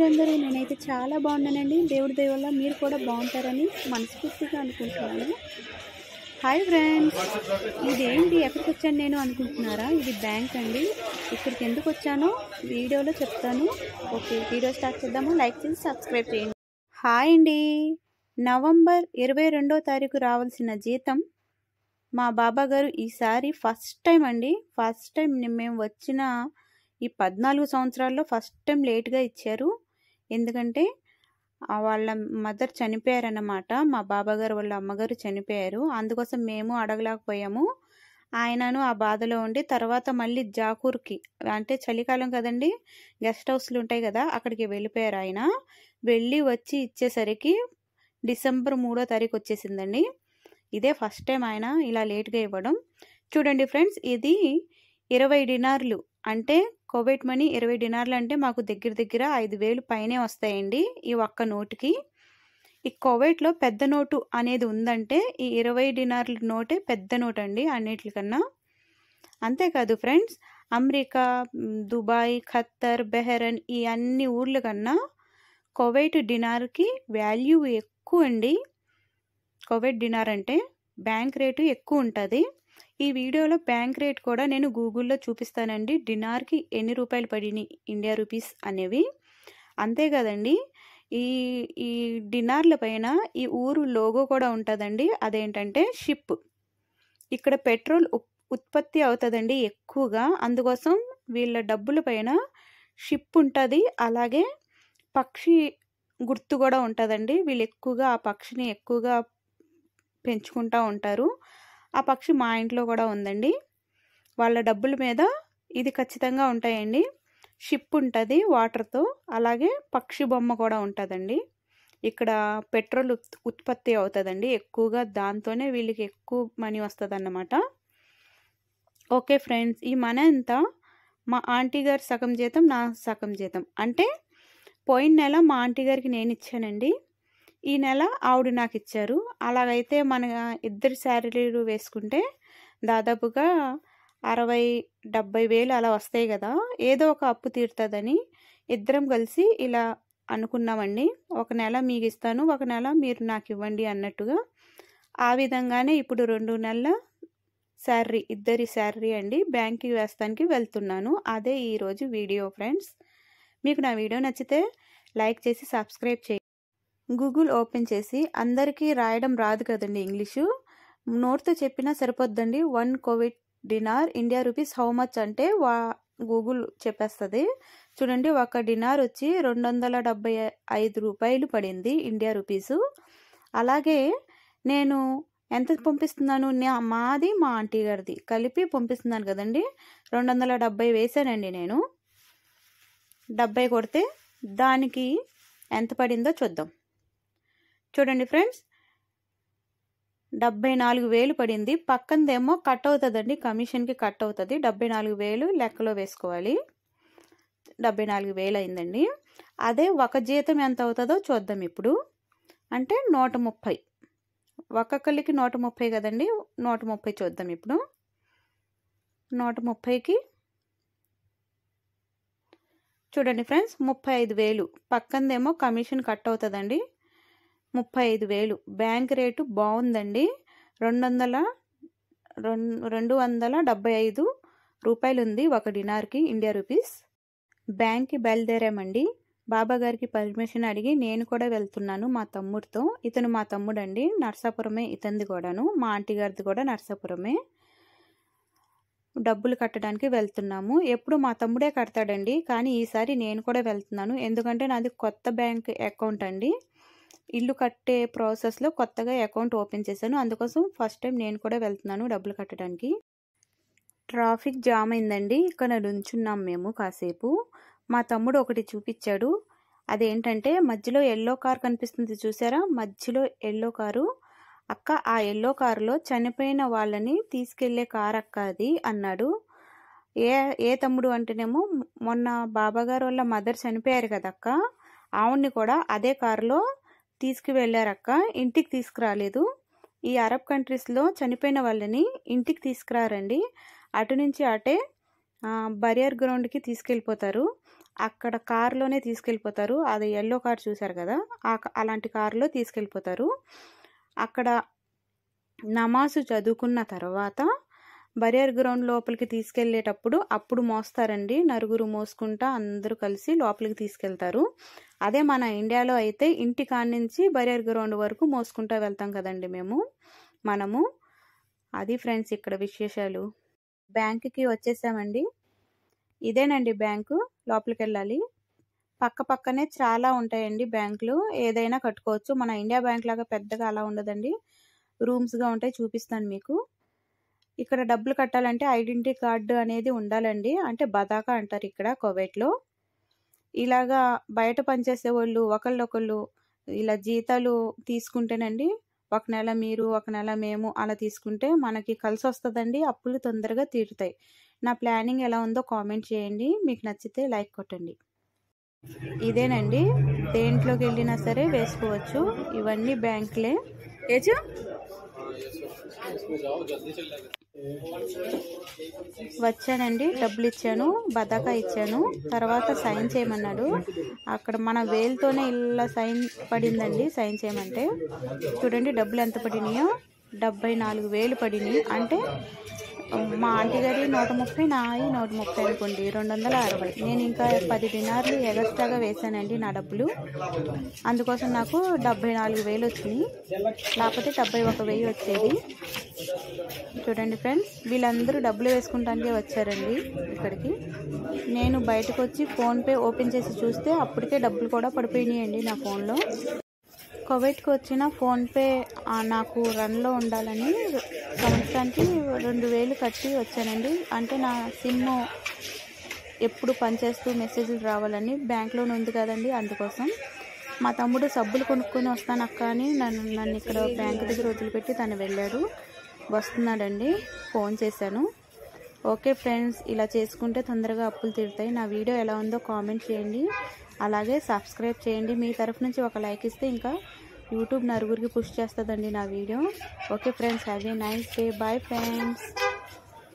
మీరందరూ? నేనైతే చాలా బాగున్నానండి. దేవుడి దయ వల్ల మీరు కూడా బాగుంటారని మనస్ఫూర్తిగా అనుకుంటున్నాను. హాయ్ ఫ్రెండ్స్, ఇదేంటి ఎక్కడికి వచ్చాను నేను అనుకుంటున్నారా? ఇది బ్యాంక్ అండి. ఇక్కడికి ఎందుకు వచ్చానో వీడియోలో చెప్తాను. ఓకే, వీడియో స్టార్ట్ చేద్దాము. లైక్ చేసి సబ్స్క్రైబ్ చేయండి. హాయ్ అండి. నవంబర్ 22వ తారీఖు రావాల్సిన జీతం మా బాబా గారు ఈసారి ఫస్ట్ టైం అండి, ఫస్ట్ టైం మేము వచ్చిన ఈ 14 సంవత్సరాల్లో ఫస్ట్ టైం లేట్గా ఇచ్చారు. ఎందుకంటే వాళ్ళ మదర్ చనిపోయారన్నమాట. మా బాబా గారు వాళ్ళ అమ్మగారు చనిపోయారు. అందుకోసం మేము అడగలేకపోయాము. ఆయనను ఆ బాధలో ఉండి తర్వాత మళ్ళీ జాకూర్కి, అంటే చలికాలం కదండి, గెస్ట్ హౌస్లు ఉంటాయి కదా, అక్కడికి వెళ్ళిపోయారు. ఆయన వెళ్ళి వచ్చి ఇచ్చేసరికి డిసెంబర్ 3వ తారీఖు వచ్చేసిందండి. ఇదే ఫస్ట్ టైం ఆయన ఇలా లేట్గా ఇవ్వడం. చూడండి ఫ్రెండ్స్, ఇది 20 డినార్లు, అంటే కోవిడ్ మనీ 20 డినార్లు అంటే మాకు దగ్గర దగ్గర 5,000 పైనే వస్తాయండి ఈ ఒక్క నోటుకి. ఈ కోవిడ్లో పెద్ద నోటు అనేది ఉందంటే ఈ 20 డినార్ల నోటే పెద్ద నోటు అండి అన్నిటికన్నా. అంతేకాదు friends, America, Dubai, Khattar, Bahrain ఈ అన్ని ఊర్ల కన్నా కోవిడ్ డినార్కి వాల్యూ ఎక్కువ అండి. కోవిడ్ డినార్ అంటే బ్యాంక్ రేటు ఎక్కువ ఉంటుంది. ఈ వీడియోలో బ్యాంక్ రేట్ కూడా నేను గూగుల్లో చూపిస్తానండి. డినార్కి ఎన్ని రూపాయలు పడినాయి ఇండియా రూపీస్ అనేవి. అంతేకాదండి, ఈ ఈ డినార్ల పైన ఈ ఊరు లోగో కూడా ఉంటుందండి. అదేంటంటే షిప్. ఇక్కడ పెట్రోల్ ఉత్పత్తి అవుతుందండి ఎక్కువగా, అందుకోసం వీళ్ళ డబ్బుల పైన షిప్ ఉంటుంది. అలాగే పక్షి గుర్తు కూడా ఉంటుందండి. వీళ్ళు ఎక్కువగా ఆ పక్షిని ఎక్కువగా పెంచుకుంటూ ఉంటారు. ఆ పక్షి మా ఇంట్లో కూడా ఉందండి. వాళ్ళ డబ్బుల మీద ఇది ఖచ్చితంగా ఉంటాయండి. షిప్ ఉంటుంది వాటర్తో, అలాగే పక్షి బొమ్మ కూడా ఉంటుందండి. ఇక్కడ పెట్రోల్ ఉత్పత్తి అవుతుందండి ఎక్కువగా, దాంతోనే వీళ్ళకి ఎక్కువ మనీ వస్తుంది అన్నమాట. ఓకే ఫ్రెండ్స్, ఈ మనీ అంతా మా ఆంటీ గారి సగం జీతం, నా సగం జీతం. అంటే పోయిన నెల మా ఆంటీ గారికి నేను ఇచ్చానండి, ఈ నెల ఆవిడ నాకు ఇచ్చారు. అలాగైతే మన ఇద్దరి శాలరీలు వేసుకుంటే దాదాపుగా 60-70 వేలు అలా వస్తాయి కదా. ఏదో ఒక అప్పు తీరుతుందని ఇద్దరం కలిసి ఇలా అనుకున్నామండి. ఒక నెల మీకు ఇస్తాను, ఒక నెల మీరు నాకు ఇవ్వండి అన్నట్టుగా. ఆ విధంగానే ఇప్పుడు 2 నెలల శాలరీ, ఇద్దరి శాలరీ అండి బ్యాంక్కి వేస్తానికి వెళ్తున్నాను. అదే ఈరోజు వీడియో ఫ్రెండ్స్. మీకు నా వీడియో నచ్చితే లైక్ చేసి సబ్స్క్రైబ్ చేయండి. గూగుల్ ఓపెన్ చేసి, అందరికీ రాయడం రాదు కదండి ఇంగ్లీషు, నోట్తో చెప్పినా సరిపోద్దండి. 1 Covid dinar India rupees how much అంటే గూగుల్ చెప్పేస్తుంది. చూడండి, 1 డినార్ వచ్చి 275 రూపాయలు పడింది ఇండియా రూపీసు. అలాగే నేను ఎంత పంపిస్తున్నాను, మాది మా ఆంటీ గారిది కలిపి పంపిస్తున్నాను కదండి. 270 వేసానండి నేను. 70 కొడితే దానికి ఎంత పడిందో చూద్దాం. చూడండి ఫ్రెండ్స్, 74,000 పడింది. పక్కనదేమో కట్ అవుతుందండి, కమిషన్కి కట్ అవుతుంది. 74,000 లెక్కలో వేసుకోవాలి. 74,000 అయిందండి. అదే ఒక జీతం ఎంత అవుతుందో చూద్దాం ఇప్పుడు. అంటే 130, ఒక్కొక్కరికి 130 కదండి. 130 చూద్దాం ఇప్పుడు. 130కి చూడండి ఫ్రెండ్స్, 35,000. పక్కనదేమో కమిషన్ కట్ అవుతుందండి. 35,000 బ్యాంక్ రేటు బాగుందండి. 275 రూపాయలు ఉంది 1 డినార్కి ఇండియా రూపీస్. బ్యాంక్కి బయలుదేరామండి. బాబా గారికి పర్మిషన్ అడిగి నేను కూడా వెళ్తున్నాను మా తమ్ముడితో. ఇతను మా తమ్ముడు అండి, నర్సాపురమే ఇతనిది కూడాను. మా ఆంటీ గారిది కూడా నర్సాపురమే. డబ్బులు కట్టడానికి వెళ్తున్నాము. ఎప్పుడు మా తమ్ముడే కడతాడండి, కానీ ఈసారి నేను కూడా వెళ్తున్నాను. ఎందుకంటే నాది కొత్త బ్యాంక్ అకౌంట్ అండి. ఇల్లు కట్టే ప్రాసెస్లో కొత్తగా అకౌంట్ ఓపెన్ చేశాను. అందుకోసం ఫస్ట్ టైం నేను కూడా వెళ్తున్నాను డబ్బులు కట్టడానికి. ట్రాఫిక్ జామ్ అయిందండి. ఇక్కడ నుంచున్నాం మేము కాసేపు. మా తమ్ముడు ఒకటి చూపించాడు. అదేంటంటే మధ్యలో ఎల్లో కార్ కనిపిస్తుంది చూసారా, మధ్యలో ఎల్లో కారు. అక్క, ఆ ఎల్లో కారులో చనిపోయిన వాళ్ళని తీసుకెళ్లే కార్ అక్క అది అన్నాడు. ఏ తమ్ముడు అంటేనేమో, మొన్న బాబాగారు వాళ్ళ మదర్ చనిపోయారు కదక్క, ఆవుని కూడా అదే కారులో తీసుకువెళ్ళారక్క, ఇంటికి తీసుకురాలేదు. ఈ అరబ్ కంట్రీస్లో చనిపోయిన వాళ్ళని ఇంటికి తీసుకురారండి, అటు నుంచి అటే బరియర్ గ్రౌండ్కి తీసుకెళ్ళిపోతారు. అక్కడ కారులోనే తీసుకెళ్ళిపోతారు. అది ఎల్లో కార్ చూసారు కదా, అలాంటి కారులో తీసుకెళ్ళిపోతారు. అక్కడ నమాజు చదువుకున్న తర్వాత బరియర్ గ్రౌండ్ లోపలికి తీసుకెళ్ళేటప్పుడు అప్పుడు మోస్తారండి. నలుగురు మోసుకుంటా అందరూ కలిసి లోపలికి తీసుకెళ్తారు. అదే మన ఇండియాలో అయితే ఇంటి కాడ నుంచి బరియర్ గ్రౌండ్ వరకు మోసుకుంటా వెళ్తాం కదండి మనము. అది ఫ్రెండ్స్ ఇక్కడ విశేషాలు. బ్యాంకుకి వచ్చేసామండి. ఇదేనండి బ్యాంకు. లోపలికి వెళ్ళాలి. పక్కనే చాలా ఉంటాయండి బ్యాంకులు. ఏదైనా కట్టుకోవచ్చు. మన ఇండియా బ్యాంక్ లాగా పెద్దగా అలా ఉండదండి. రూమ్స్గా ఉంటాయి. చూపిస్తాను మీకు. ఇక్కడ డబ్బులు కట్టాలంటే ఐడెంటిటీ కార్డు అనేది ఉండాలండి. అంటే బదాకా అంటారు ఇక్కడ కువైట్లో. ఇలాగా బయట పనిచేసే వాళ్ళు ఒకళ్ళొకళ్ళు ఇలా జీతాలు తీసుకుంటేనండి, ఒక నెల మీరు ఒక నెల మేము అలా తీసుకుంటే మనకి కలిసి వస్తుందండి. అప్పులు తొందరగా తీరుతాయి. నా ప్లానింగ్ ఎలా ఉందో కామెంట్ చేయండి. మీకు నచ్చితే లైక్ కొట్టండి. ఇదేనండి, దేంట్లోకి వెళ్ళినా సరే వేసుకోవచ్చు. ఇవన్నీ బ్యాంకులే. వచ్చానండి, డబ్బులు ఇచ్చాను, బదాకా ఇచ్చాను. తర్వాత సైన్ చేయమన్నాడు. అక్కడ మన వేలుతోనే ఇలా సైన్ పడిందండి. సైన్ చేయమంటే చూడండి డబ్బులు ఎంత పడినాయో. 74,000 పడినాయి. అంటే మా ఆంటీ గారి 130, నాయి 130 అనుకోండి, 260. నేను ఇంకా 10 దినార్లు ఎగస్ట్రాగా వేసానండి నా డబ్బులు. అందుకోసం నాకు 74,000 వచ్చినాయి. లేకపోతే 71,000 వచ్చేది. చూడండి ఫ్రెండ్స్, వీళ్ళందరూ డబ్బులు వేసుకుంటానికే వచ్చారండి ఇక్కడికి. నేను బయటకు వచ్చి ఫోన్పే ఓపెన్ చేసి చూస్తే అప్పటికే డబ్బులు కూడా పడిపోయినాయండి నా ఫోన్లో. కువైట్కి వచ్చిన ఫోన్పే నాకు రన్లో ఉండాలని సంవత్సరానికి 2,000 కట్టి వచ్చానండి. అంటే నా సిమ్ ఎప్పుడు పనిచేస్తూ మెసేజ్లు రావాలని బ్యాంక్లోనే ఉంది కదండి, అందుకోసం. మా తమ్ముడు సబ్బులు కొనుక్కొని వస్తాను అక్క అని నన్ను ఇక్కడ బ్యాంక్ దగ్గర వదిలిపెట్టి తను వెళ్ళాడు. వస్తున్నాడండి. ఫోన్ చేశాను. ఓకే ఫ్రెండ్స్, ఇలా చేసుకుంటే తొందరగా అప్పులు తీరుతాయి. నా వీడియో ఎలా ఉందో కామెంట్ చేయండి. అలాగే సబ్స్క్రైబ్ చేయండి. మీ తరఫు నుంచి ఒక లైక్ ఇస్తే ఇంకా యూట్యూబ్ నలుగురికి పుష్ చేస్తుందండి నా వీడియో. Okay friends, have a nice day. Bye friends.